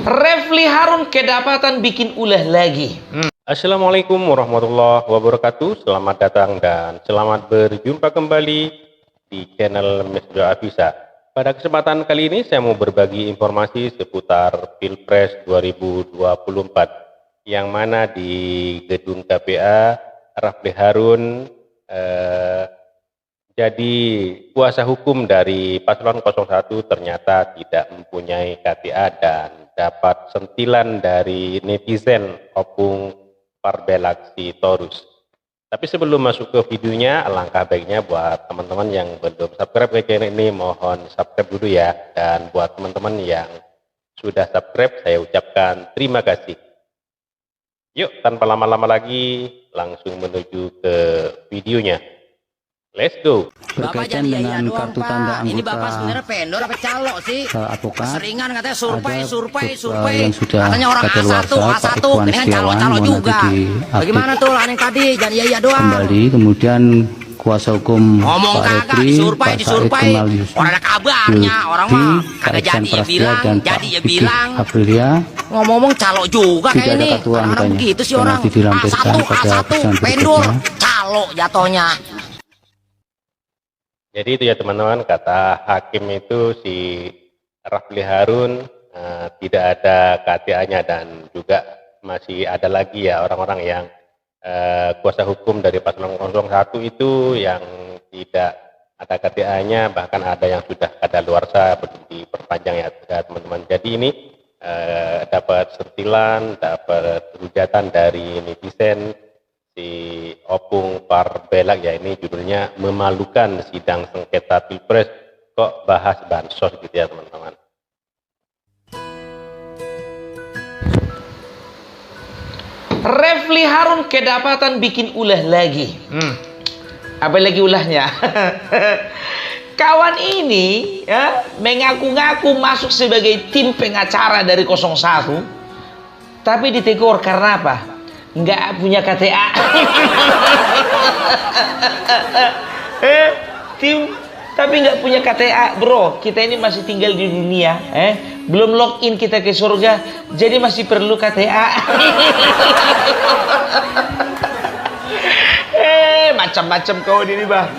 Refli Harun kedapatan bikin ulah lagi. Assalamualaikum warahmatullahi wabarakatuh. Selamat datang dan selamat berjumpa kembali di channel Mesdo Afisa. Pada kesempatan kali ini saya mau berbagi informasi seputar Pilpres 2024 yang mana di gedung KPA Refli Harun jadi kuasa hukum dari paslon 01 ternyata tidak mempunyai KTA dan dapat sentilan dari netizen Opung Parbelak Sitorus. Tapi sebelum masuk ke videonya, alangkah baiknya buat teman-teman yang belum subscribe ke channel ini, mohon subscribe dulu ya. Dan buat teman-teman yang sudah subscribe, saya ucapkan terima kasih. Yuk, tanpa lama-lama lagi, langsung menuju ke videonya. Let's go. Berkaitan dengan kartu tanda anggota. Ini Bapak sebenarnya pendor apa calo sih? Advokat. Seringan katanya survei. Yang sudah Katanya orang A1, ini kan calo juga. Bagaimana tuh aneh tadi? Jangan iya doang. Kembali kemudian kuasa hukum ngomong Pak kagak Repri, disurvei. Orang ada kabarnya, orang mah kagak jadi ya bilang, jadi ya bilang. Aprilia. Ngomong-ngomong calo juga kayak ini. Orang begitu sih orang. A1, pendor, calo jatohnya. Jadi itu ya teman-teman, kata hakim itu si Refli Harun tidak ada KTA-nya dan juga masih ada lagi ya orang-orang yang kuasa hukum dari paslon 01 itu yang tidak ada KTA-nya, bahkan ada yang sudah kadaluarsa belum diperpanjang ya teman-teman. Jadi ini dapat sentilan, dapat hujatan dari netizen si Opung Parbelak ya, ini judulnya memalukan sidang sengketa Pilpres kok bahas bansos gitu ya teman-teman. Refli Harun kedapatan bikin ulah lagi. Apa lagi ulahnya? Kawan ini ya, mengaku-ngaku masuk sebagai tim pengacara dari 01, tapi ditegur karena apa? Nggak punya KTA. Tim tapi nggak punya KTA, bro. Kita ini masih tinggal di dunia, belum login kita ke surga, jadi masih perlu KTA. Macam-macam kawan ini bah.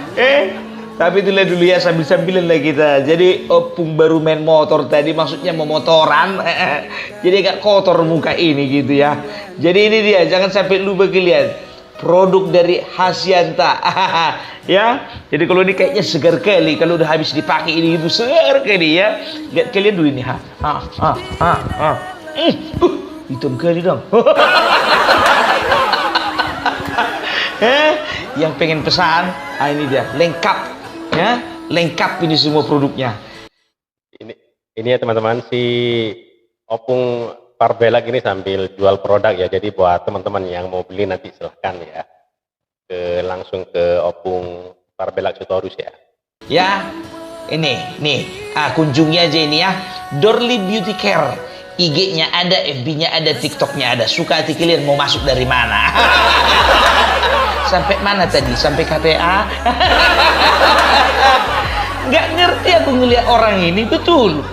Tapi itulah dulu ya, sambil-sambilan lah kita. Jadi Opung baru main motor tadi, maksudnya mau motoran. Jadi agak kotor muka ini gitu ya. Jadi ini dia, jangan sampai lupa kalian. Produk dari Hasyanta. Ya. Jadi kalau ini kayaknya segar kali, kalau udah habis dipakai ini itu segar kali ya. Lihat kalian dulu ini, hitam kali dong. Yang pengen pesan, ini dia, lengkap. Ya, lengkap ini semua produknya. Ini ya teman-teman, si Opung Parbelak ini sambil jual produk ya. Jadi buat teman-teman yang mau beli nanti silahkan ya, langsung ke Opung Parbelak Sitorus ya. Ya, ini nih, kunjungi aja ini ya, Dorli Beauty Care. IG-nya ada, FB-nya ada, TikTok-nya ada. Suka hati kalian mau masuk dari mana? Sampai mana tadi? Sampai KTA? Nggak ngerti aku ngeliat orang ini betul.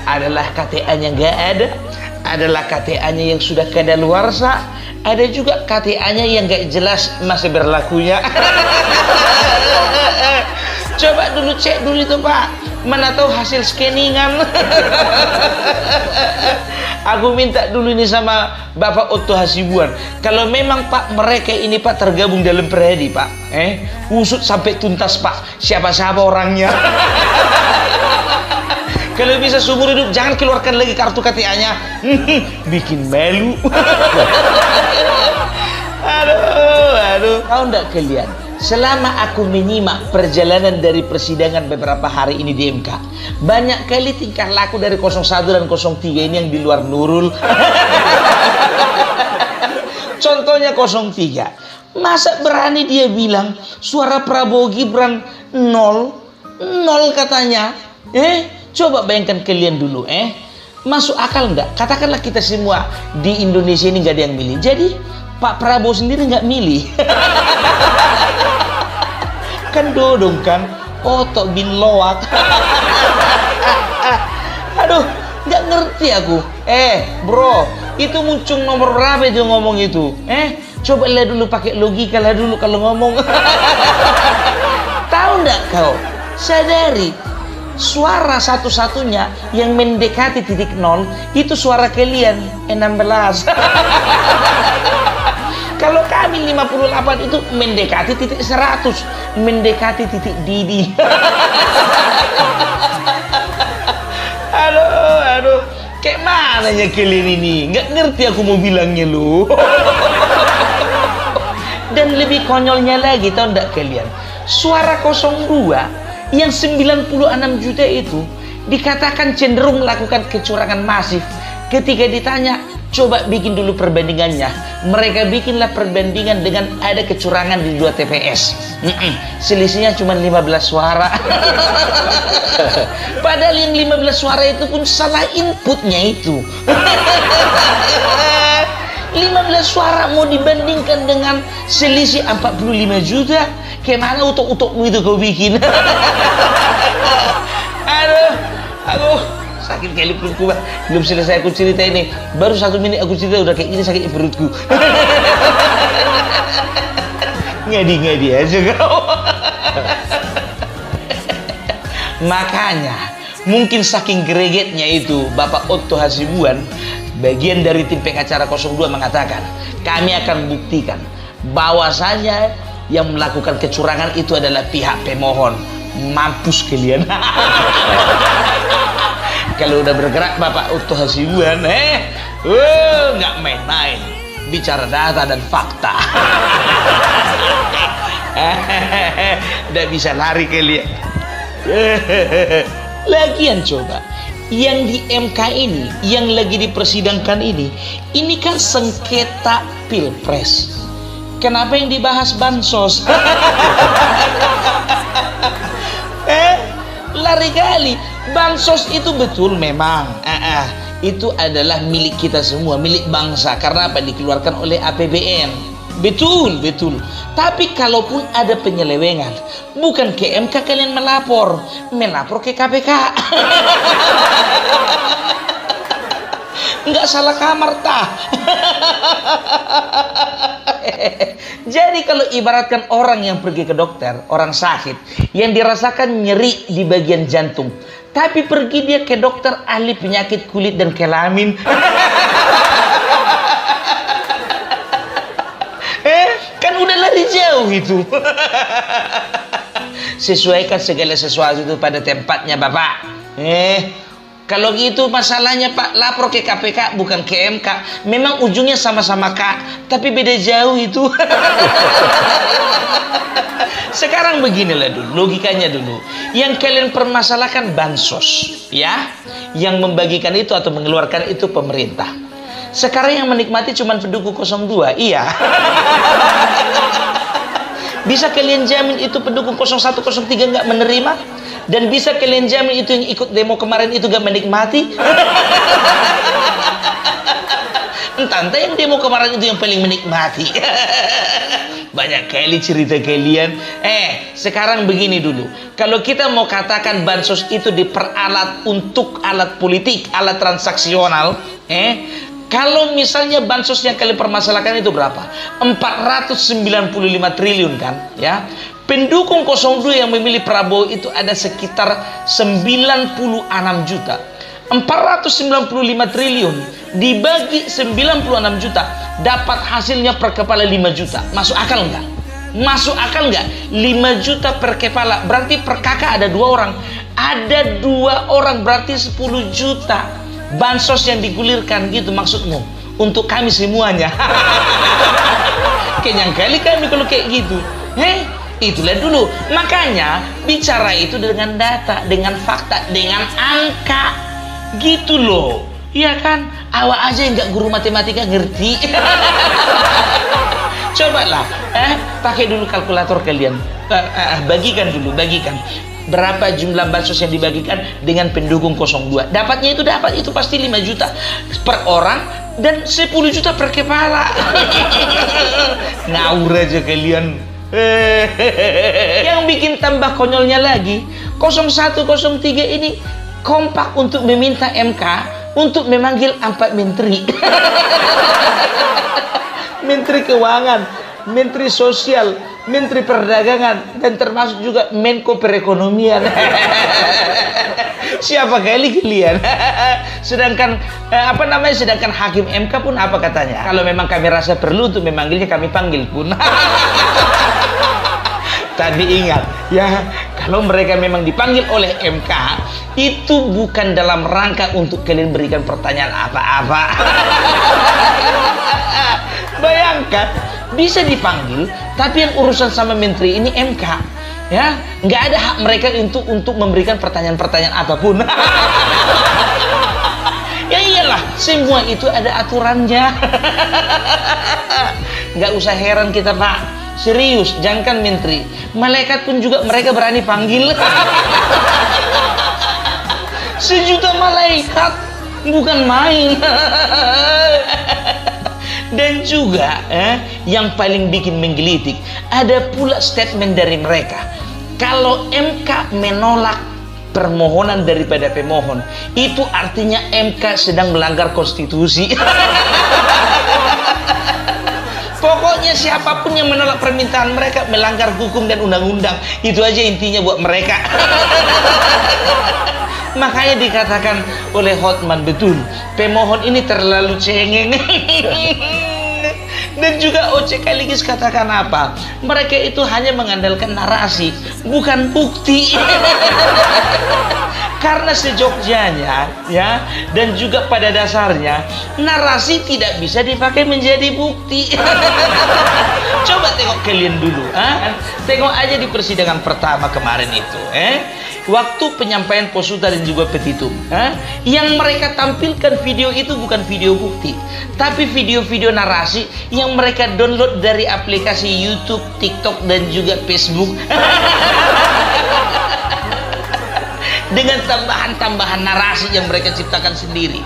Adalah KTA-nya nggak ada, adalah KTA-nya yang sudah kadaluarsa, ada juga KTA-nya yang nggak jelas masa berlakunya. Coba dulu cek dulu itu Pak, mana tahu hasil scanningan. Aku minta dulu ini sama Bapak Otto Hasibuan, kalau memang Pak mereka ini Pak tergabung dalam Peradi Pak, usut sampai tuntas Pak, siapa-siapa orangnya. Kalau bisa seumur hidup jangan keluarkan lagi kartu KTA-nya. Bikin malu. Aduh. Tahu enggak kalian? Selama aku menyimak perjalanan dari persidangan beberapa hari ini di MK, banyak kali tingkah laku dari 01 dan 03 ini yang di luar Nurul. Contohnya 03. Masa berani dia bilang suara Prabowo Gibran 0 katanya? Coba bayangkan kalian dulu, masuk akal enggak? Katakanlah kita semua di Indonesia ini nggak ada yang milih. Jadi Pak Prabowo sendiri nggak milih. Kan dodong kan, Oto bin Loak. Aduh, nggak ngerti aku. Bro, itu muncul nomor berapa itu ngomong itu? Coba lihat dulu, pakai logika lah dulu kalau ngomong. Tahu nggak kau? Sadari, suara satu-satunya yang mendekati titik nol itu suara kalian 16. Kalau kami 58 itu mendekati titik 100, mendekati titik Didi. Aduh, kayak mananya kalian ini? Nggak ngerti aku mau bilangnya lu. Dan lebih konyolnya lagi, tahu nggak kalian? Suara 02 yang 96 juta itu dikatakan cenderung melakukan kecurangan masif. Ketika ditanya, coba bikin dulu perbandingannya. Mereka bikinlah perbandingan dengan ada kecurangan di 2 TPS. Selisihnya cuma 15 suara. Padahal yang 15 suara itu pun salah inputnya itu. 15 suara mau dibandingkan dengan selisih 45 juta. Kayak mana utok-utokmu itu kau bikin? Aduh, sakit kali perutku, Pak. Belum selesai aku cerita ini, baru 1 menit aku cerita udah kayak gini sakitnya perutku. Ngadi-ngadi aja kau. Makanya mungkin saking gregetnya itu Bapak Otto Hasibuan, bagian dari tim pengacara 02 mengatakan, kami akan buktikan bahwasanya yang melakukan kecurangan itu adalah pihak pemohon. Mampus kalian. Kalau udah bergerak Bapak Otto Hasibuan, nggak main-main, bicara data dan fakta. Udah bisa lari kalian. Lagian coba, yang di MK ini, yang lagi dipersidangkan ini kan sengketa pilpres. Kenapa yang dibahas bansos? Lari kali. Bansos itu betul memang itu adalah milik kita semua, milik bangsa. Karena apa? Dikeluarkan oleh APBN. Betul. Tapi kalaupun ada penyelewengan, bukan ke MK kalian melapor ke KPK. Nggak salah kamar tah. Jadi kalau ibaratkan orang yang pergi ke dokter, orang sakit yang dirasakan nyeri di bagian jantung, tapi pergi dia ke dokter ahli penyakit kulit dan kelamin. Kan udah lari jauh itu. Sesuaikan segala sesuatu itu pada tempatnya, Bapak. Kalau gitu masalahnya Pak, lapor ke KPK bukan ke MK. Memang ujungnya sama-sama K, tapi beda jauh itu. Sekarang beginilah dulu, logikanya dulu. Yang kalian permasalahkan bansos, ya. Yang membagikan itu atau mengeluarkan itu pemerintah. Sekarang yang menikmati cuma pendukung 02, iya. Bisa kalian jamin itu pendukung 01, 03 nggak menerima? Dan bisa kalian jamin itu yang ikut demo kemarin itu gak menikmati? Entah yang demo kemarin itu yang paling menikmati. Banyak kali cerita kalian. Sekarang begini dulu. Kalau kita mau katakan bansos itu diperalat untuk alat politik, alat transaksional, kalau misalnya bansos yang kalian permasalahkan itu berapa? 495 triliun kan, ya. Pendukung 02 yang memilih Prabowo itu ada sekitar 96 juta. 495 triliun dibagi 96 juta dapat hasilnya per kepala 5 juta. Masuk akal enggak? Masuk akal enggak? 5 juta per kepala, berarti per kakak ada 2 orang. Ada 2 orang berarti 10 juta bansos yang digulirkan gitu maksudmu untuk kami semuanya. Kenyang kali kami kalau kayak gitu. Itulah dulu. Makanya bicara itu dengan data, dengan fakta, dengan angka gitu loh. Iya kan? Awak aja yang nggak guru matematika ngerti. Cobalah, pakai dulu kalkulator kalian. Bagikan dulu, bagikan. Berapa jumlah bansos yang dibagikan dengan pendukung 02? Dapatnya itu pasti 5 juta per orang dan 10 juta per kepala. Ngawur aja kalian. Yang bikin tambah konyolnya lagi, 01, 03 ini kompak untuk meminta MK untuk memanggil 4 menteri. Menteri Keuangan, Menteri Sosial, Menteri Perdagangan, dan termasuk juga Menko Perekonomian. Siapa kali kalian? Sedangkan sedangkan hakim MK pun apa katanya? Kalau memang kami rasa perlu untuk memanggilnya, kami panggil pun. Tapi ingat ya, kalau mereka memang dipanggil oleh MK, itu bukan dalam rangka untuk kalian berikan pertanyaan apa-apa. Bayangkan, bisa dipanggil, tapi yang urusan sama menteri ini MK, ya, nggak ada hak mereka untuk memberikan pertanyaan-pertanyaan apapun. Ya iyalah, semua itu ada aturannya. Nggak usah heran kita, Pak. Serius, jangankan menteri, malaikat pun juga mereka berani panggil. Sejuta malaikat, bukan main. Dan juga yang paling bikin menggelitik, ada pula statement dari mereka, kalau MK menolak permohonan daripada pemohon, itu artinya MK sedang melanggar konstitusi. Pokoknya siapapun yang menolak permintaan mereka melanggar hukum dan undang-undang. Itu aja intinya buat mereka. Makanya dikatakan oleh Hotman, betul, pemohon ini terlalu cengeng. Dan juga Oce Kaligis katakan apa? Mereka itu hanya mengandalkan narasi, bukan bukti. Karena sejogjanya, ya, dan juga pada dasarnya narasi tidak bisa dipakai menjadi bukti. Coba tengok kalian dulu, tengok aja di persidangan pertama kemarin itu, waktu penyampaian posuta dan juga petitum, yang mereka tampilkan video itu bukan video bukti, tapi video-video narasi yang mereka download dari aplikasi YouTube, TikTok, dan juga Facebook. Dengan tambahan-tambahan narasi yang mereka ciptakan sendiri.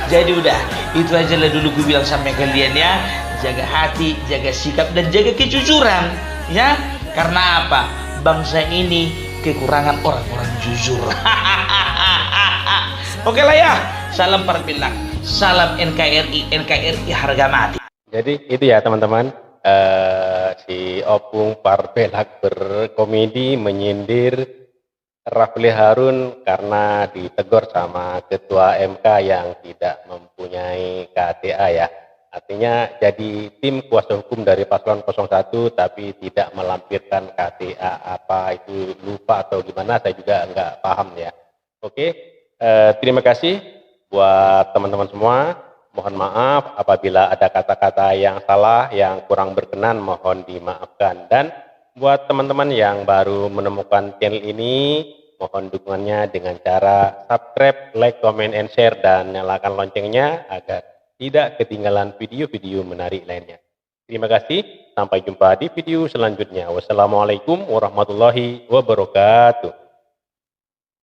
Jadi udah, itu aja lah dulu gue bilang sama kalian ya. Jaga hati, jaga sikap, dan jaga kejujuran, ya. Karena apa? Bangsa ini kekurangan orang-orang jujur. Oke lah ya. Salam Parpelak, salam NKRI, NKRI harga mati. Jadi itu ya teman-teman, si Opung Parpelak berkomedi menyindir Rafli Harun karena ditegur sama ketua MK yang tidak mempunyai KTA ya. Artinya jadi tim kuasa hukum dari paslon 01 tapi tidak melampirkan KTA, apa itu lupa atau gimana, saya juga nggak paham ya. Oke, terima kasih buat teman-teman semua. Mohon maaf apabila ada kata-kata yang salah, yang kurang berkenan, mohon dimaafkan. Dan buat teman-teman yang baru menemukan channel ini, mohon dukungannya dengan cara subscribe, like, comment, and share, dan nyalakan loncengnya agar tidak ketinggalan video-video menarik lainnya. Terima kasih, sampai jumpa di video selanjutnya. Wassalamualaikum warahmatullahi wabarakatuh.